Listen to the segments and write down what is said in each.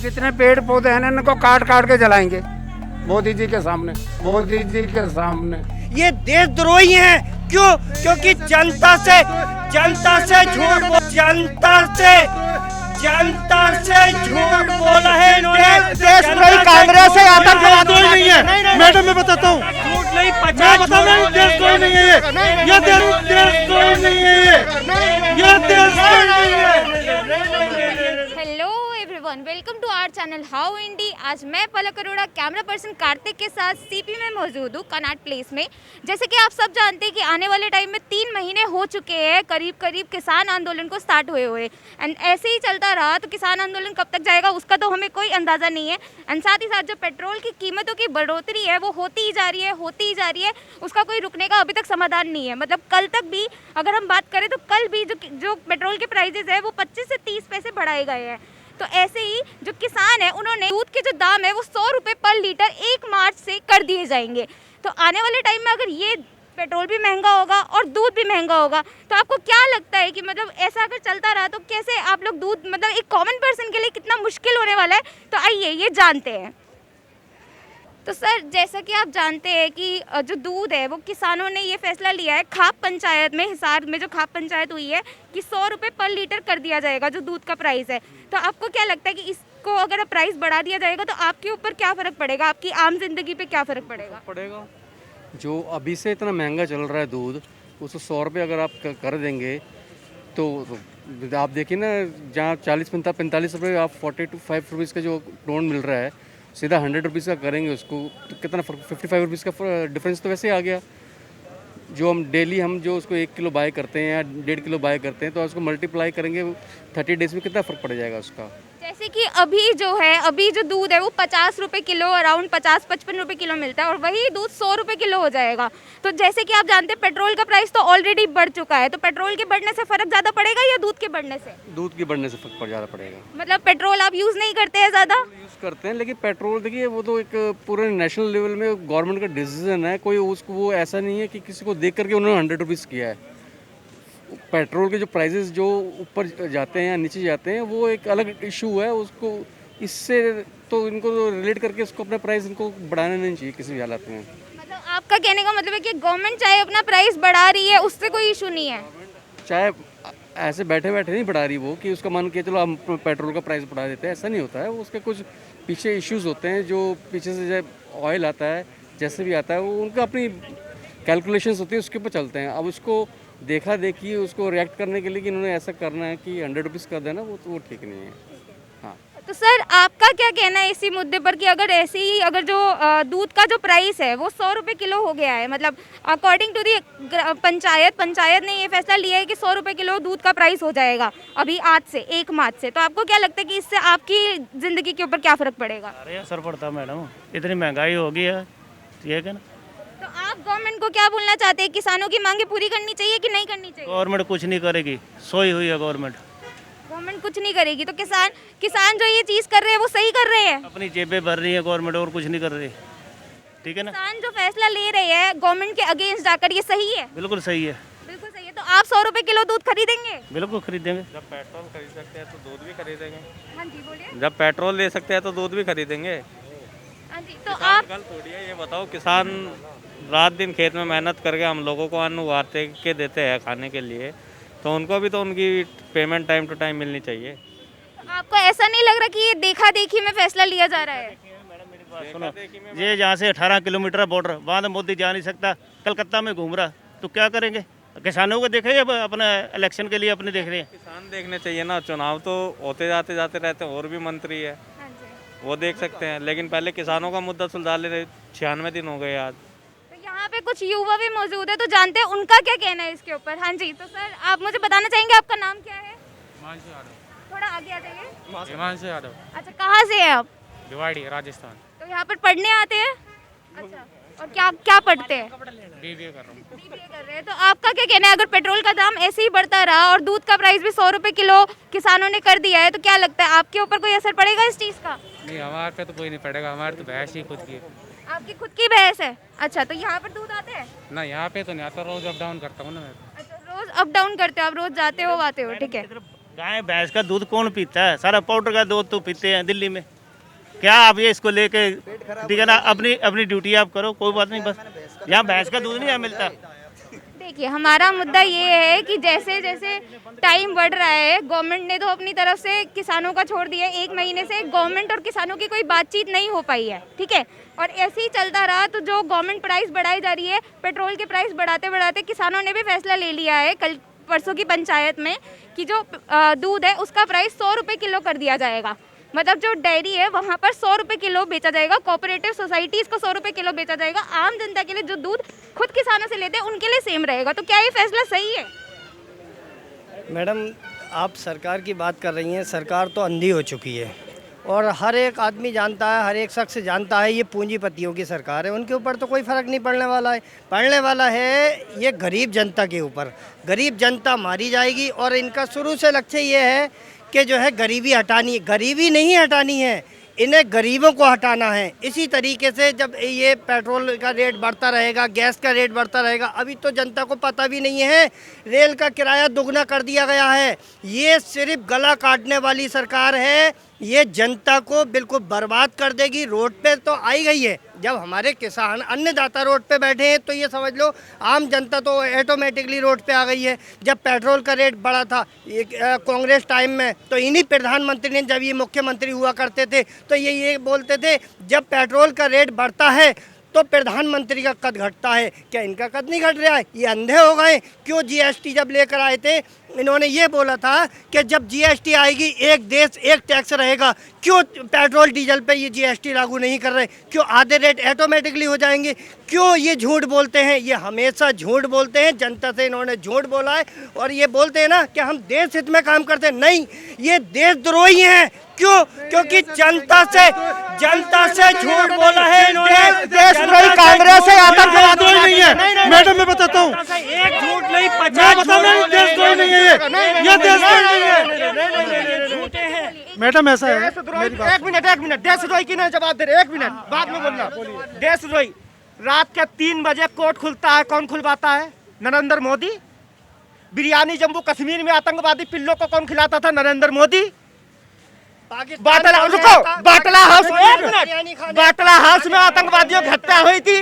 जितने पेड़ पौधे हैं ना इनको काट काट के जलाएंगे मोदी जी के सामने, मोदी जी के सामने। ये देशद्रोही हैं। क्यों? क्योंकि जनता से झूठ बोला है इन्होंने। देशद्रोही कांग्रेस है, आतंकवादी नहीं है। मैडम मैं बताता हूँ, झूठ नहीं, मैं बता रहा हूँ, देशद्रोही नहीं है ये देशद्रोही नहीं है ये देशद्रोही नहीं है। Hello everyone, welcome to our channel how indie. आज मैं पलक अरोड़ा कैमरा पर्सन कार्तिक के साथ सीपी में मौजूद हूँ, कनाट प्लेस में। जैसे कि आप सब जानते हैं कि आने वाले टाइम में 3 महीने हो चुके हैं करीब किसान आंदोलन को स्टार्ट हुए एंड ऐसे ही चलता रहा तो किसान आंदोलन कब तक जाएगा उसका तो हमें कोई अंदाज़ा नहीं है। एंड साथ ही साथ जो पेट्रोल की कीमतों की बढ़ोतरी है वो होती ही जा रही है, उसका कोई रुकने का अभी तक समाधान नहीं है। मतलब कल तक भी अगर हम बात करें तो कल भी जो पेट्रोल के प्राइजेस है वो 25 से 30 पैसे बढ़ाए गए हैं। तो ऐसे ही जो किसान है उन्होंने दूध के जो दाम है वो 100 रुपये पर लीटर 1 मार्च से कर दिए जाएंगे। तो आने वाले टाइम में अगर ये पेट्रोल भी महंगा होगा और दूध भी महंगा होगा तो आपको क्या लगता है कि मतलब ऐसा अगर चलता रहा तो कैसे आप लोग दूध, मतलब एक कॉमन पर्सन के लिए कितना मुश्किल होने वाला है। तो आइए ये जानते हैं। तो सर, जैसा कि आप जानते हैं कि जो दूध है वो किसानों ने ये फैसला लिया है खाप पंचायत में, हिसार में जो खाप पंचायत हुई है कि 100 रुपये पर लीटर कर दिया जाएगा जो दूध का प्राइस है। तो आपको क्या लगता है कि इसको अगर प्राइस बढ़ा दिया जाएगा तो आपके ऊपर क्या फ़र्क पड़ेगा, आपकी आम जिंदगी पे क्या फ़र्क पड़ेगा? जो अभी से इतना महंगा चल रहा है दूध, उसको 100 रुपये अगर आप कर देंगे तो आप देखिए ना, जहाँ 40-45 रुपये आप 40 to 5 रुपीज़ का जो टोन मिल रहा है, सीधा 100 रुपीज़ का करेंगे उसको तो कितना 55 रुपीज़ का डिफरेंस तो वैसे ही आ गया। जो हम डेली जो उसको 1 किलो बाय करते हैं या 1.5 किलो बाय करते हैं तो उसको मल्टीप्लाई करेंगे 30 डेज में कितना फ़र्क पड़ जाएगा उसका। जैसे कि अभी जो दूध है वो 50 रुपये किलो, अराउंड 50-55 रुपये किलो मिलता है और वही दूध 100 रुपये किलो हो जाएगा। तो जैसे कि आप जानते हैं पेट्रोल का प्राइस तो ऑलरेडी बढ़ चुका है, तो पेट्रोल के बढ़ने से फ़र्क ज़्यादा पड़ेगा या दूध के बढ़ने से? दूध के बढ़ने से फ़र्क ज़्यादा पड़ेगा। मतलब पेट्रोल आप यूज़ नहीं करते हैं ज़्यादा? यूज़ करते हैं, लेकिन पेट्रोल देखिए वो तो एक पूरे नेशनल लेवल में गवर्नमेंट का डिसीजन है, कोई उसको वो ऐसा नहीं है कि किसी को देख करके उन्होंने 100 रुपीज़ किया है। पेट्रोल के जो प्राइसेस जो ऊपर जाते हैं या नीचे जाते हैं वो एक अलग इशू है, उसको इससे तो इनको रिलेट करके उसको अपना प्राइस इनको बढ़ाना नहीं चाहिए किसी भी हालत में। मतलब आपका कहने का मतलब है कि गवर्नमेंट चाहे अपना प्राइस बढ़ा रही है उससे कोई इशू नहीं है? चाहे ऐसे बैठे बैठे नहीं बढ़ा रही वो कि उसका मान के चलो हम पेट्रोल का प्राइस बढ़ा देते हैं, ऐसा नहीं होता है। उसके कुछ पीछे इश्यूज होते हैं, जो पीछे से जब ऑयल आता है जैसे भी आता है वो उनका अपनी कैलकुलेशंस होती है, उसके ऊपर चलते हैं। अब उसको देखा देखिए उसको रिएक्ट करने के लिए कि इन्होंने ऐसा करना है कि 100 रुपीज़ कर देना, वो ठीक नहीं है। हाँ, तो सर आपका क्या कहना है इसी मुद्दे पर कि अगर ऐसे ही अगर जो दूध का जो प्राइस है वो 100 रुपये किलो हो गया है, मतलब अकॉर्डिंग टू दी पंचायत ने ये फैसला लिया है कि 100 रुपये किलो दूध का प्राइस हो जाएगा अभी आज से 1 मार्च से, तो आपको क्या लगता है कि इससे आपकी ज़िंदगी के ऊपर क्या फ़र्क पड़ेगा? अरे असर पड़ता है मैडम, इतनी महंगाई हो गई है, ठीक है ना। तो आप गवर्नमेंट को क्या बोलना चाहते हैं, किसानों की मांगे पूरी करनी चाहिए कि नहीं करनी चाहिए? गवर्नमेंट कुछ नहीं करेगी, सोई हुई है गवर्नमेंट कुछ नहीं करेगी तो किसान जो ये चीज़ कर रहे हैं वो सही कर रहे हैं? अपनी जेबें भर रही है गवर्नमेंट और कुछ नहीं कर रही, ठीक है ना। किसान जो फैसला ले रहे हैं गवर्नमेंट के अगेंस्ट जाकर, ये सही है? बिल्कुल सही है, बिल्कुल सही है। तो आप 100 रुपये किलो दूध खरीदेंगे? बिल्कुल खरीदेंगे। जब पेट्रोल खरीद सकते हैं तो दूध भी खरीदेंगे। हाँ जी बोलिए। जब पेट्रोल ले सकते हैं तो दूध भी खरीदेंगे। हाँ जी, तो आप कल थोड़ी है, ये बताओ, किसान रात दिन खेत में मेहनत करके हम लोगों को अन्न उगाते के देते हैं खाने के लिए, तो उनको भी तो उनकी पेमेंट टाइम टू टाइम मिलनी चाहिए। आपको ऐसा नहीं लग रहा कि ये देखा देखी में फैसला लिया जा रहा है? सुनो, ये जहाँ से 18 किलोमीटर बॉर्डर, वहाँ तो मोदी जा नहीं सकता, कलकत्ता में घूम रहा, तो क्या करेंगे? किसानों को देखे अब अपना इलेक्शन के लिए अपने देख रहे हैं। किसान देखने चाहिए ना, चुनाव तो होते जाते रहते हैं, और भी मंत्री है वो देख सकते हैं, लेकिन पहले किसानों का मुद्दा सुलझा ले रहे। 96 दिन हो गए आज। तो यहाँ पे कुछ युवा भी मौजूद है तो जानते हैं उनका क्या कहना है इसके ऊपर। हाँ जी, तो सर आप मुझे बताना चाहेंगे आपका नाम क्या है? हिमांशु यादव। थोड़ा आगे आ जाइए। हिमांशु यादव। अच्छा, कहाँ से है आप? भिवाड़ी, राजस्थान। तो यहाँ पर पढ़ने आते हैं? अच्छा, और क्या पढ़ते हैं? बीबीए कर रहा हूँ। बीबीए कर रहे हैं। तो आपका क्या कहना है, अगर पेट्रोल का दाम ऐसे ही बढ़ता रहा और दूध का प्राइस भी 100 रुपये किलो किसानों ने कर दिया है, तो क्या लगता है आपके ऊपर कोई असर पड़ेगा इस चीज़ का? नहीं, हमारे पे तो कोई नहीं पड़ेगा, हमारे तो भैंस ही खुद की। आपकी खुद की भैंस है? अच्छा, तो यहाँ पर दूध आते हैं? ना, यहाँ पे तो नहीं आता, रोज अप डाउन करता हूँ ना मैं। अच्छा, रोज अप डाउन करते हो आप, रोज जाते हो आते हो, ठीक है। गाय भैंस का दूध कौन पीता है? सारा पाउडर का दूध तो पीते हैं दिल्ली में। क्या आप ये इसको लेके, ठीक है ना, अपनी अपनी ड्यूटी आप करो, कोई बात नहीं। बस यहाँ भैंस का दूध नहीं मिलता। देखिए, हमारा मुद्दा ये है कि जैसे जैसे टाइम बढ़ रहा है, गवर्नमेंट ने तो अपनी तरफ से किसानों का छोड़ दिया है। 1 महीने से गवर्नमेंट और किसानों की कोई बातचीत नहीं हो पाई है, ठीक है। और ऐसे ही चलता रहा तो जो गवर्नमेंट प्राइस बढ़ाई जा रही है, पेट्रोल के प्राइस बढ़ाते बढ़ाते किसानों ने भी फैसला ले लिया है कल परसों की पंचायत में कि जो दूध है उसका प्राइस 100 रुपये किलो कर दिया जाएगा। मतलब जो डेयरी है वहाँ पर 100 रुपये किलो बेचा जाएगा, कोऑपरेटिव सोसाइटीज़ को 100 रुपये किलो बेचा जाएगा। आम जनता के लिए जो दूध खुद किसानों से लेते हैं उनके लिए सेम रहेगा। तो क्या ये फैसला सही है? मैडम, आप सरकार की बात कर रही हैं। सरकार तो अंधी हो चुकी है और हर एक आदमी जानता है, हर एक शख्स जानता है ये पूंजीपतियों की सरकार है। उनके ऊपर तो कोई फ़र्क नहीं पड़ने वाला है। पड़ने वाला है ये गरीब जनता के ऊपर। गरीब जनता मारी जाएगी और इनका शुरू से लक्ष्य ये है कि जो है गरीबी हटानी, गरीबी नहीं हटानी है, इन्हें गरीबों को हटाना है। इसी तरीके से जब ये पेट्रोल का रेट बढ़ता रहेगा, गैस का रेट बढ़ता रहेगा, अभी तो जनता को पता भी नहीं है रेल का किराया दुगना कर दिया गया है। ये सिर्फ गला काटने वाली सरकार है, ये जनता को बिल्कुल बर्बाद कर देगी। रोड पे तो आई गई है। जब हमारे किसान अन्नदाता रोड पे बैठे हैं तो ये समझ लो आम जनता तो ऑटोमेटिकली रोड पे आ गई है। जब पेट्रोल का रेट बढ़ा था कांग्रेस टाइम में, तो इन्हीं प्रधानमंत्री ने, जब ये मुख्यमंत्री हुआ करते थे, तो ये बोलते थे जब पेट्रोल का रेट बढ़ता है तो प्रधानमंत्री का कद घटता है। क्या इनका कद नहीं घट रहा है? ये अंधे हो गए? क्यों जीएसटी जब लेकर आए थे इन्होंने ये बोला था कि जब जीएसटी आएगी एक देश एक टैक्स रहेगा। क्यों पेट्रोल डीजल पे ये जीएसटी लागू नहीं कर रहे? क्यों आधे रेट ऑटोमेटिकली हो जाएंगे? क्यों ये झूठ बोलते हैं? ये हमेशा झूठ बोलते हैं। जनता से इन्होंने झूठ बोला है और ये बोलते हैं ना कि हम देश हित में काम करते हैं। नहीं, ये देशद्रोही हैं। क्यों? क्योंकि जनता से झूठ बोला है इन्होंने। देशद्रोही कांग्रेस है, आतंकवादी नहीं है। मैडम मैं बताता हूँ, एक झूठ नहीं, मैं बता रहा हूँ, देशद्रोही नहीं है ये देशद्रोही नहीं है। मैडम ऐसा है, एक मिनट, देशद्रोही की नहीं जवाब दे रहे। 1 मिनट बाद में बोलना। देशद्रोही, रात के 3 बजे कोर्ट खुलता है, कौन खुलवाता है? नरेंद्र मोदी। बिरयानी जम्मू कश्मीर में आतंकवादी पिल्लों को कौन खिलाता था? नरेंद्र मोदी। बाटला हाउस, बाटला हाउस में आतंकवादियों की हत्या हुई थी,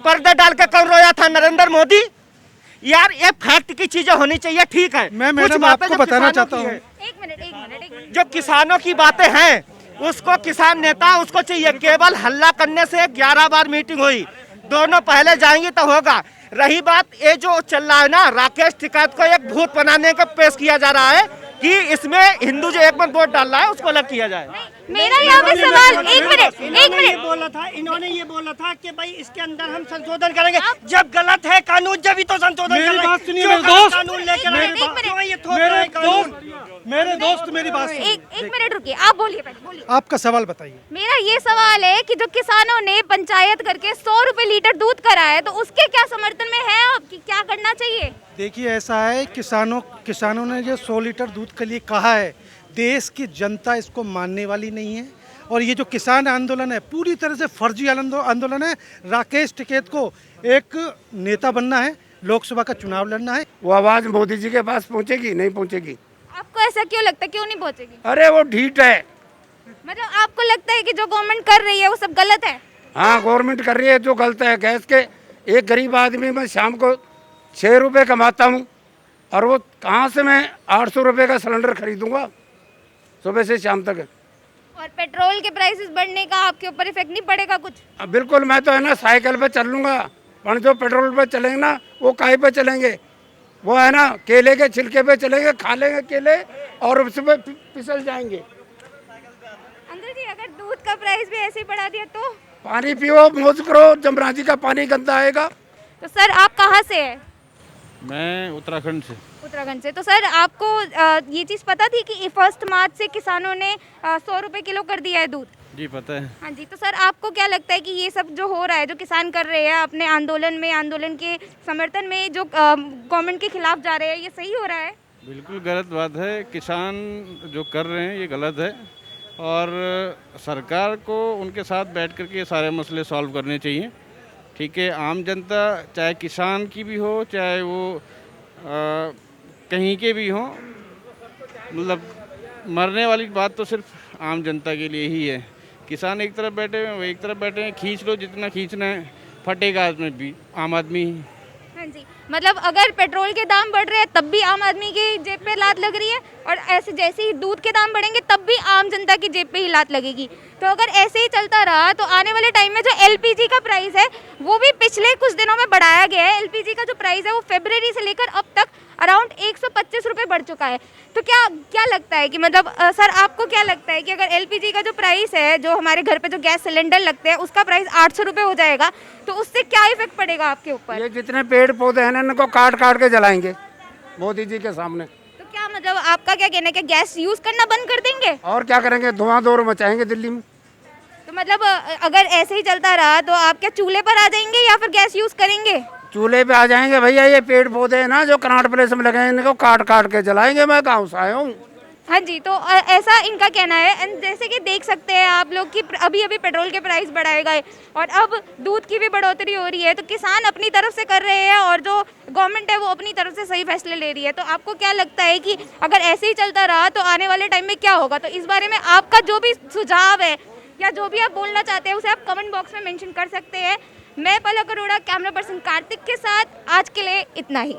पर्दे डाल के कौन रोया था? नरेंद्र मोदी। यार ये फैक्ट की चीजें होनी चाहिए, ठीक है। मैं मैडम आपको बताना चाहता हूँ, एक मिनट। जो किसानों की बातें हैं उसको किसान नेता उसको चाहिए। केवल हल्ला करने से 11 बार मीटिंग हुई, दोनों पहले जाएंगे तो होगा। रही बात ये जो चल रहा है ना, राकेश टिकैत को एक भूत बनाने का पेश किया जा रहा है कि इसमें हिंदू जो एक बार वोट डाल रहा है उसको अलग किया जाए। मेरा यहाँ पे सवाल, एक मिनट बोला था इन्होंने, ये बोला था कि भाई इसके अंदर हम संशोधन करेंगे। जब गलत है कानून, जब ही तो संशोधन करेंगे। मेरी बात सुनिए मेरे दोस्त, कानून लेकर मेरे दोस्त मेरी बात सुनिए। एक मिनट रुकिए, आप बोलिए, पहले बोलिए। आपका सवाल बताइए। मेरा ये सवाल है कि जो किसानों ने पंचायत करके 100 रुपए लीटर दूध कराया है, तो उसके क्या समर्थन में है आपकी, क्या करना चाहिए? देखिए ऐसा है, किसानों ने जो 100 लीटर दूध के लिए कहा है, देश की जनता इसको मानने वाली नहीं है। और ये जो किसान आंदोलन है पूरी तरह से फर्जी आंदोलन है। राकेश टिकैत को एक नेता बनना है, लोकसभा का चुनाव लड़ना है। वो आवाज़ मोदी जी के पास पहुंचेगी? नहीं पहुंचेगी। आपको ऐसा क्यों लगता है, क्यों नहीं पहुंचेगी? अरे वो ढीठ है। मतलब आपको लगता है कि जो गवर्नमेंट कर रही है वो सब गलत है? हाँ, गवर्नमेंट कर रही है जो गलत है। गैस के एक गरीब आदमी मैं शाम को 6 रुपये कमाता हूँ और वो कहाँ से मैं 800 रुपये का सिलेंडर खरीदूंगा सुबह से शाम तक। और पेट्रोल के प्राइसेस बढ़ने का आपके ऊपर इफेक्ट नहीं पड़ेगा कुछ? अब बिल्कुल, मैं तो है ना साइकिल पे चल लूँगा, पर जो पेट्रोल पे चलेंगे ना वो काहे पे चलेंगे? वो है ना केले के छिलके पे चलेंगे, खा लेंगे केले और उस पे फिसल जाएंगे। अंकल जी, अगर दूध का प्राइस भी ऐसे ही बढ़ा दिया तो? पानी पियो, मौज करो, जमराजी का पानी गंदा आएगा। तो सर आप कहाँ से हैं? मैं उत्तराखंड से। उत्तराखंड से। तो सर आपको ये चीज़ पता थी कि 1 मार्च से किसानों ने 100 रुपये किलो कर दिया है दूध? जी पता है। हाँ जी। तो सर आपको क्या लगता है कि ये सब जो हो रहा है, जो किसान कर रहे हैं अपने आंदोलन के समर्थन में जो गवर्नमेंट के खिलाफ जा रहे हैं, ये सही हो रहा है? बिल्कुल गलत बात है। किसान जो कर रहे हैं ये गलत है और सरकार को उनके साथ बैठ करके ये सारे मसले सॉल्व करने चाहिए। ठीक है, आम जनता चाहे किसान की भी हो, चाहे वो कहीं के भी हों, मतलब मरने वाली बात तो सिर्फ आम जनता के लिए ही है। किसान एक तरफ बैठे हैं, वो एक तरफ बैठे हैं, खींच लो जितना खींचना है, फटेगा इसमें भी आम आदमी। हाँ जी, मतलब अगर पेट्रोल के दाम बढ़ रहे हैं तब भी आम आदमी की जेब पे लात लग रही है, और ऐसे जैसे ही दूध के दाम बढ़ेंगे तब भी आम जनता की जेब पे ही लात लगेगी। तो अगर ऐसे ही चलता रहा तो आने वाले टाइम में जो एलपीजी का प्राइस है वो भी पिछले कुछ दिनों में बढ़ाया गया है। एलपीजी का जो प्राइस है वो फरवरी से लेकर अब तक अराउंड 125 रुपये बढ़ चुका है। तो क्या क्या लगता है कि मतलब सर आपको क्या लगता है कि अगर एलपीजी का जो प्राइस है, जो हमारे घर पे जो गैस सिलेंडर लगते हैं, उसका प्राइस 800 रुपये हो जाएगा तो उससे क्या इफेक्ट पड़ेगा आपके ऊपर? ये जितने पेड़ पौधे हैं ना इनको काट काट के जलाएंगे मोदी जी के सामने। तो क्या मतलब आपका क्या कहना है कि गैस यूज़ करना बंद कर देंगे? और क्या करेंगे, धुआं दौर मचाएंगे दिल्ली में। तो मतलब अगर ऐसे ही चलता रहा तो आप क्या चूल्हे पर आ जाएंगे या फिर गैस यूज़ करेंगे? चूल्हे पे आ जाएंगे भैया। ये पेड़ पौधे हैं ना जो कनाट प्लेस में लगे हैं इनको काट काट के जलाएंगे। मैं गाँव से आया हूँ। हाँ जी, तो ऐसा इनका कहना है। एंड जैसे कि देख सकते हैं आप लोग कि अभी अभी पेट्रोल के प्राइस बढ़ाए गए और अब दूध की भी बढ़ोतरी हो रही है। तो किसान अपनी तरफ से कर रहे हैं और जो गवर्नमेंट है वो अपनी तरफ से सही फैसले ले रही है। तो आपको क्या लगता है कि अगर ऐसे ही चलता रहा तो आने वाले टाइम में क्या होगा? तो इस बारे में आपका जो भी सुझाव है या जो भी आप बोलना चाहते हैं उसे आप कमेंट बॉक्स में मेंशन कर सकते हैं। मैं पलक अरोड़ा, कैमरा पर्सन कार्तिक के साथ आज के लिए इतना ही।